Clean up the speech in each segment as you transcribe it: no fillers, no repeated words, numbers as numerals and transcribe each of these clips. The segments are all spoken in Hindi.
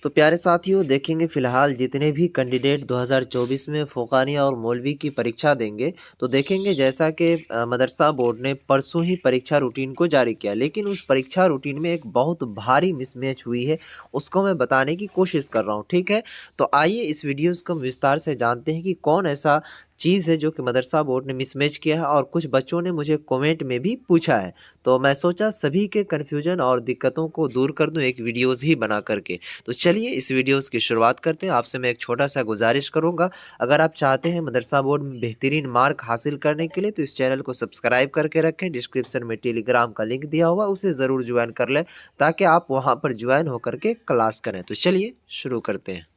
तो प्यारे साथियों, देखेंगे फ़िलहाल जितने भी कैंडिडेट 2024 में फ़ोकानिया और मौलवी की परीक्षा देंगे, तो देखेंगे जैसा कि मदरसा बोर्ड ने परसों ही परीक्षा रूटीन को जारी किया, लेकिन उस परीक्षा रूटीन में एक बहुत भारी मिसमैच हुई है। उसको मैं बताने की कोशिश कर रहा हूँ, ठीक है। तो आइए इस वीडियोज़ को हम विस्तार से जानते हैं कि कौन ऐसा चीज़ है जो कि मदरसा बोर्ड ने मिसमैच किया है, और कुछ बच्चों ने मुझे कमेंट में भी पूछा है। तो मैं सोचा सभी के कन्फ्यूजन और दिक्कतों को दूर कर दूं एक वीडियोज़ ही बना करके। तो चलिए इस वीडियोज़ की शुरुआत करते हैं। आपसे मैं एक छोटा सा गुजारिश करूंगा, अगर आप चाहते हैं मदरसा बोर्ड में बेहतरीन मार्क हासिल करने के लिए, तो इस चैनल को सब्सक्राइब करके रखें। डिस्क्रिप्शन में टेलीग्राम का लिंक दिया हुआ, उसे ज़रूर ज्वाइन कर लें ताकि आप वहां पर ज्वाइन होकर के क्लास करें। तो चलिए शुरू करते हैं।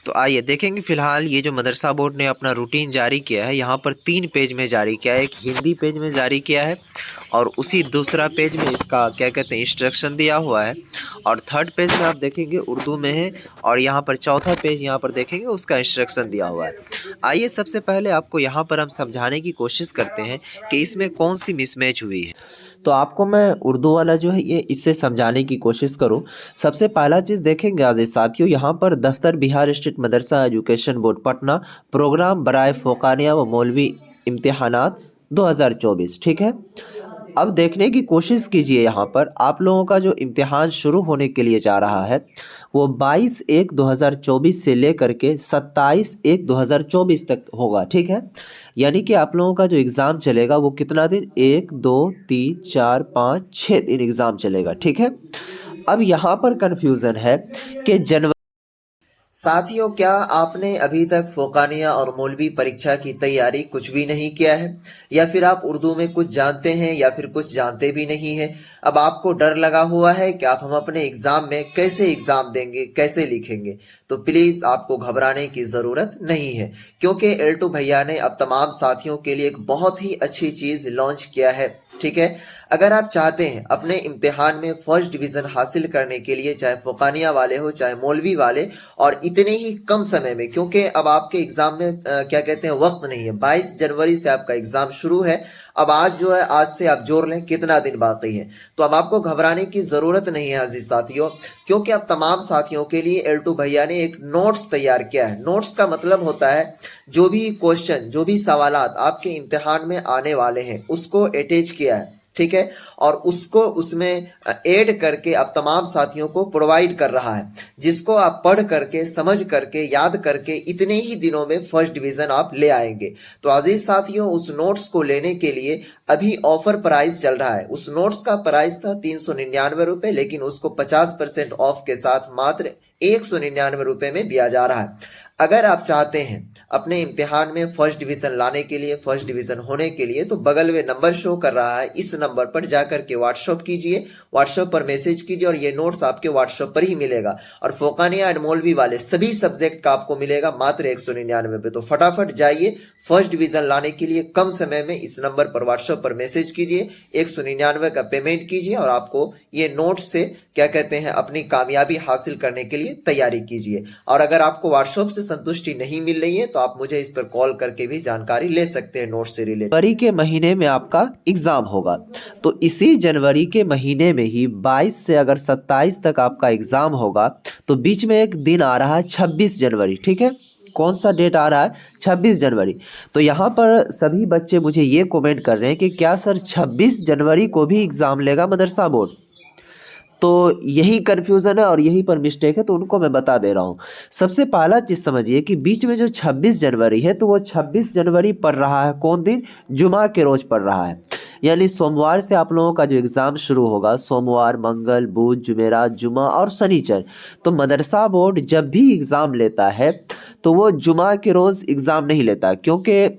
तो आइए देखेंगे फ़िलहाल ये जो मदरसा बोर्ड ने अपना रूटीन जारी किया है, यहाँ पर 3 पेज में जारी किया है। एक हिंदी पेज में जारी किया है, और उसी दूसरा पेज में इसका क्या कहते हैं इंस्ट्रक्शन दिया हुआ है, और थर्ड पेज में आप देखेंगे उर्दू में है, और यहाँ पर चौथा पेज यहाँ पर देखेंगे उसका इंस्ट्रक्शन दिया हुआ है। आइए सबसे पहले आपको यहाँ पर हम समझाने की कोशिश करते हैं कि इसमें कौन सी मिसमैच हुई है। तो आपको मैं उर्दू वाला जो है ये इससे समझाने की कोशिश करूं। सबसे पहला चीज़ देखेंगे आज़ीज़ साथियों, यहाँ पर दफ्तर बिहार स्टेट मदरसा एजुकेशन बोर्ड पटना, प्रोग्राम बराए फ़ोकानिया व मौलवी इम्तिहानात 2024, ठीक है। अब देखने की कोशिश कीजिए, यहाँ पर आप लोगों का जो इम्तिहान शुरू होने के लिए जा रहा है वो 22/1/2024 से लेकर के 27/1/2024 तक होगा, ठीक है। यानी कि आप लोगों का जो एग्ज़ाम चलेगा वो कितना दिन, 1 2 3 4 5 6 दिन एग्ज़ाम चलेगा, ठीक है। अब यहाँ पर कन्फ्यूज़न है कि जनवरी, साथियों क्या आपने अभी तक फ़ोकानिया और मौलवी परीक्षा की तैयारी कुछ भी नहीं किया है, या फिर आप उर्दू में कुछ जानते हैं या फिर कुछ जानते भी नहीं हैं। अब आपको डर लगा हुआ है कि आप हम अपने एग्जाम में कैसे एग्जाम देंगे, कैसे लिखेंगे। तो प्लीज आपको घबराने की जरूरत नहीं है, क्योंकि एल्टू भैया ने अब तमाम साथियों के लिए एक बहुत ही अच्छी चीज लॉन्च किया है, ठीक है। अगर आप चाहते हैं अपने इम्तिहान में फर्स्ट डिवीजन हासिल करने के लिए, चाहे फ़ोकानिया वाले हो चाहे मौलवी वाले, और इतने ही कम समय में, क्योंकि अब आपके एग्जाम में क्या कहते हैं वक्त नहीं है, 22 जनवरी से आपका एग्जाम शुरू है। अब आज जो है, आज से आप जोड़ लें कितना दिन बाकी है। तो अब आपको घबराने की जरूरत नहीं है अजीज साथियों, क्योंकि अब तमाम साथियों के लिए एल्टू भैया ने एक नोट्स तैयार किया है। नोट्स का मतलब होता है जो भी क्वेश्चन, जो भी सवालात आपके इम्तिहान में आने वाले हैं उसको अटैच किया है, ठीक है, और उसको उसमें ऐड करके अब तमाम साथियों को प्रोवाइड कर रहा है, जिसको आप पढ़ करके, समझ करके, याद करके इतने ही दिनों में फर्स्ट डिवीजन आप ले आएंगे। तो अजीज साथियों, उस नोट्स को लेने के लिए अभी ऑफर प्राइस चल रहा है। उस नोट्स का प्राइस था 399 रुपए, लेकिन उसको 50% ऑफ के साथ मात्र 199 रुपए में दिया जा रहा है। अगर आप चाहते हैं अपने इम्तिहान में फर्स्ट डिवीजन लाने के लिए, फर्स्ट डिवीजन होने के लिए, तो बगल में नंबर शो कर रहा है, इस नंबर पर जाकर के व्हाट्सएप कीजिए, व्हाट्सएप पर मैसेज कीजिए, और ये नोट्स आपके व्हाट्सएप पर ही मिलेगा। और फ़ोकानिया एंड मौलवी वाले सभी सब्जेक्ट का आपको मिलेगा मात्र 199 पे। तो फटाफट जाइए, फर्स्ट डिवीजन लाने के लिए कम समय में इस नंबर पर व्हाट्सएप पर मैसेज कीजिए, 199 का पेमेंट कीजिए, और आपको ये नोट से क्या कहते हैं अपनी कामयाबी हासिल करने के लिए तैयारी कीजिए। और अगर आपको व्हाट्सएप से संतुष्टि नहीं मिल रही है तो आप मुझे इस पर कॉल करके भी जानकारी ले सकते हैं नोट्स से रिलेटेड। जनवरी के महीने में आपका एग्जाम होगा, तो इसी जनवरी के महीने में ही 22 से अगर 27 तक आपका एग्जाम होगा, तो बीच में एक दिन आ रहा है 26 जनवरी, ठीक है। कौन सा डेट आ रहा है, 26 जनवरी। तो यहाँ पर सभी बच्चे मुझे ये कमेंट कर रहे हैं कि क्या सर 26 जनवरी को भी एग्ज़ाम लेगा मदरसा बोर्ड। तो यही कन्फ्यूज़न है और यहीं पर मिस्टेक है, तो उनको मैं बता दे रहा हूँ। सबसे पहला चीज़ समझिए कि बीच में जो 26 जनवरी है, तो वो 26 जनवरी पड़ रहा है कौन दिन, जुमा के रोज़ पड़ रहा है। यानी सोमवार से आप लोगों का जो एग्ज़ाम शुरू होगा, सोमवार, मंगल, बुध, जुमेरात, जुमा और शनिचर। तो मदरसा बोर्ड जब भी एग्ज़ाम लेता है तो वो जुमा के रोज़ एग्ज़ाम नहीं लेता, क्योंकि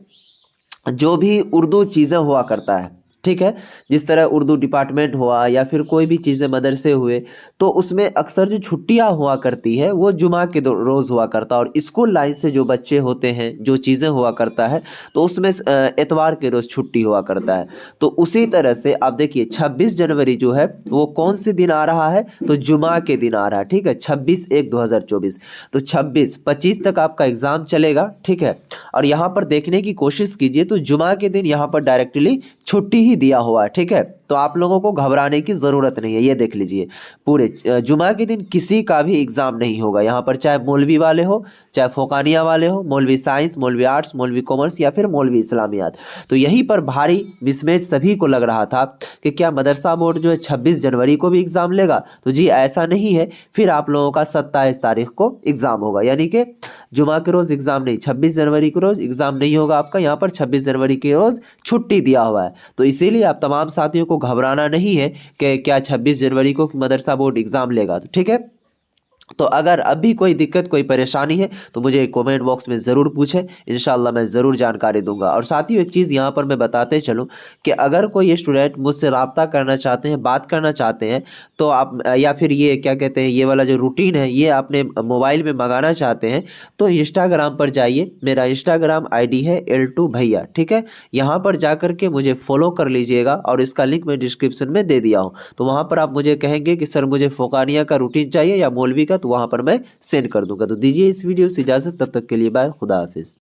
जो भी उर्दू चीज़ें हुआ करता है, ठीक है, जिस तरह उर्दू डिपार्टमेंट हुआ या फिर कोई भी चीज़ें मदरसे हुए, तो उसमें अक्सर जो छुट्टियां हुआ करती है वो जुमा के रोज़ हुआ करता है। और स्कूल लाइन से जो बच्चे होते हैं, जो चीज़ें हुआ करता है, तो उसमें एतवार के रोज़ छुट्टी हुआ करता है। तो उसी तरह से आप देखिए 26 जनवरी जो है वो कौन से दिन आ रहा है, तो जुमा के दिन आ रहा है, ठीक है, 26/1/2024। तो 26-25 तक आपका एग्ज़ाम चलेगा, ठीक है। और यहाँ पर देखने की कोशिश कीजिए तो जुमा के दिन यहाँ पर डायरेक्टली छुट्टी ही दिया हुआ है, ठीक है। तो आप लोगों को घबराने की ज़रूरत नहीं है। ये देख लीजिए, पूरे जुमा के दिन किसी का भी एग्ज़ाम नहीं होगा यहाँ पर, चाहे मौलवी वाले हो, चाहे फ़ोकानिया वाले हो, मौलवी साइंस, मौलवी आर्ट्स, मौलवी कॉमर्स या फिर मौलवी इस्लामियात। तो यहीं पर भारी मिसमैच सभी को लग रहा था कि क्या मदरसा बोर्ड जो है 26 जनवरी को भी एग्ज़ाम लेगा। तो जी ऐसा नहीं है, फिर आप लोगों का 27 तारीख को एग्ज़ाम होगा, यानी कि जुमा के रोज़ एग्ज़ाम नहीं, 26 जनवरी के रोज़ एग्ज़ाम नहीं होगा आपका। यहाँ पर 26 जनवरी के रोज़ छुट्टी दिया हुआ है। तो इसीलिए आप तमाम साथियों को घबराना नहीं है कि क्या 26 जनवरी को मदरसा बोर्ड एग्ज़ाम लेगा, तो ठीक है। तो अगर अभी कोई दिक्कत, कोई परेशानी है तो मुझे कमेंट बॉक्स में ज़रूर पूछें, इंशाल्लाह मैं ज़रूर जानकारी दूंगा। और साथियों एक चीज़ यहाँ पर मैं बताते चलूँ कि अगर कोई स्टूडेंट मुझसे रब्ता करना चाहते हैं, बात करना चाहते हैं, तो आप या फिर ये क्या कहते हैं, ये वाला जो रूटीन है ये अपने मोबाइल में मंगाना चाहते हैं, तो इंस्टाग्राम पर जाइए। मेरा इंस्टाग्राम ID है L2 भैया, ठीक है। यहाँ पर जा कर के मुझे फॉलो कर लीजिएगा और इसका लिंक मैं डिस्क्रिप्शन में दे दिया हूँ। तो वहाँ पर आप मुझे कहेंगे कि सर मुझे फ़ोकानिया का रूटीन चाहिए या मौलवी का, तो वहाँ पर मैं सेंड कर दूंगा। तो दीजिए इस वीडियो से इजाज़त, तब तक के लिए बाय, खुदा हाफिज़।